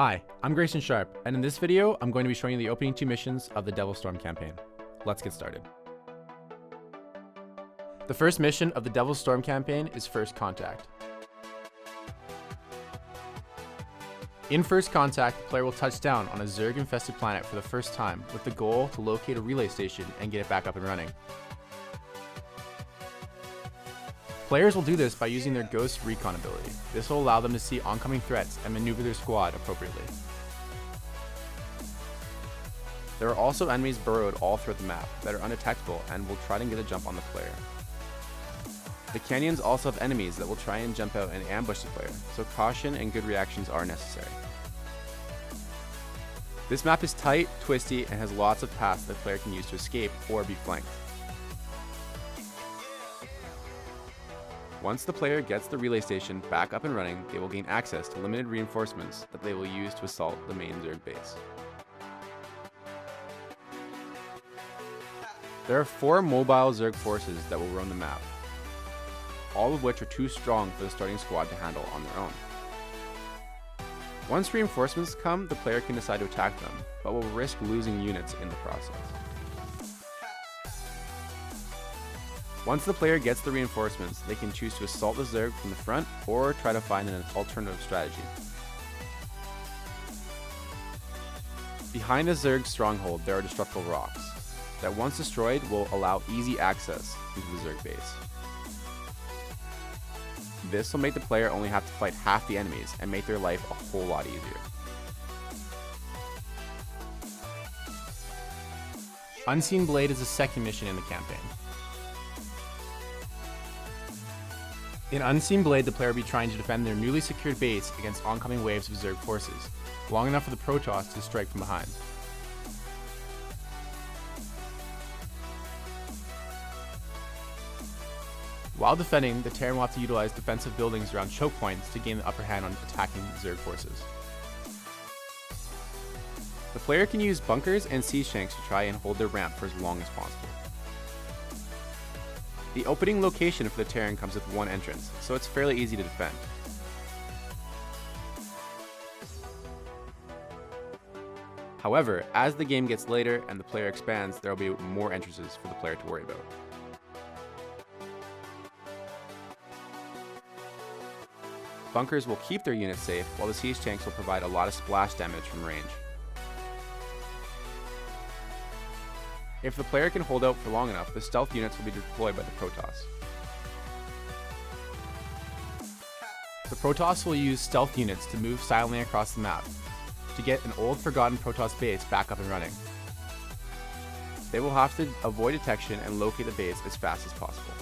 Hi, I'm Grayson Sharp, and in this video, I'm going to be showing you the opening 2 missions of the Devil's Storm campaign. Let's get started. The first mission of the Devil's Storm campaign is First Contact. In First Contact, the player will touch down on a Zerg-infested planet for the first time with the goal to locate a relay station and get it back up and running. Players will do this by using their Ghost Recon ability. This will allow them to see oncoming threats and maneuver their squad appropriately. There are also enemies burrowed all throughout the map that are undetectable and will try to get a jump on the player. The canyons also have enemies that will try and jump out and ambush the player, so caution and good reactions are necessary. This map is tight, twisty, and has lots of paths that the player can use to escape or be flanked. Once the player gets the relay station back up and running, they will gain access to limited reinforcements that they will use to assault the main Zerg base. There are 4 mobile Zerg forces that will roam the map, all of which are too strong for the starting squad to handle on their own. Once reinforcements come, the player can decide to attack them, but will risk losing units in the process. Once the player gets the reinforcements, they can choose to assault the Zerg from the front or try to find an alternative strategy. Behind a Zerg stronghold, there are destructible rocks that, once destroyed, will allow easy access into the Zerg base. This will make the player only have to fight half the enemies and make their life a whole lot easier. Unseen Blade is the second mission in the campaign. In Unseen Blade, the player will be trying to defend their newly secured base against oncoming waves of Zerg forces, long enough for the Protoss to strike from behind. While defending, the Terran will have to utilize defensive buildings around choke points to gain the upper hand on attacking Zerg forces. The player can use bunkers and siege tanks to try and hold their ramp for as long as possible. The opening location for the Terran comes with one entrance, so it's fairly easy to defend. However, as the game gets later and the player expands, there will be more entrances for the player to worry about. Bunkers will keep their units safe, while the siege tanks will provide a lot of splash damage from range. If the player can hold out for long enough, the stealth units will be deployed by the Protoss. The Protoss will use stealth units to move silently across the map to get an old forgotten Protoss base back up and running. They will have to avoid detection and locate the base as fast as possible.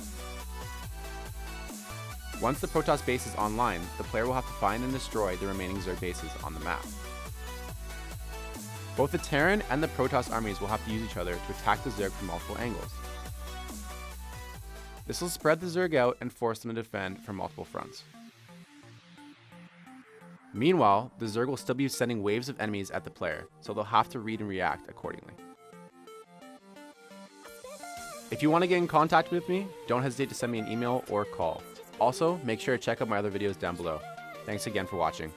Once the Protoss base is online, the player will have to find and destroy the remaining Zerg bases on the map. Both the Terran and the Protoss armies will have to use each other to attack the Zerg from multiple angles. This will spread the Zerg out and force them to defend from multiple fronts. Meanwhile, the Zerg will still be sending waves of enemies at the player, so they'll have to read and react accordingly. If you want to get in contact with me, don't hesitate to send me an email or call. Also, make sure to check out my other videos down below. Thanks again for watching.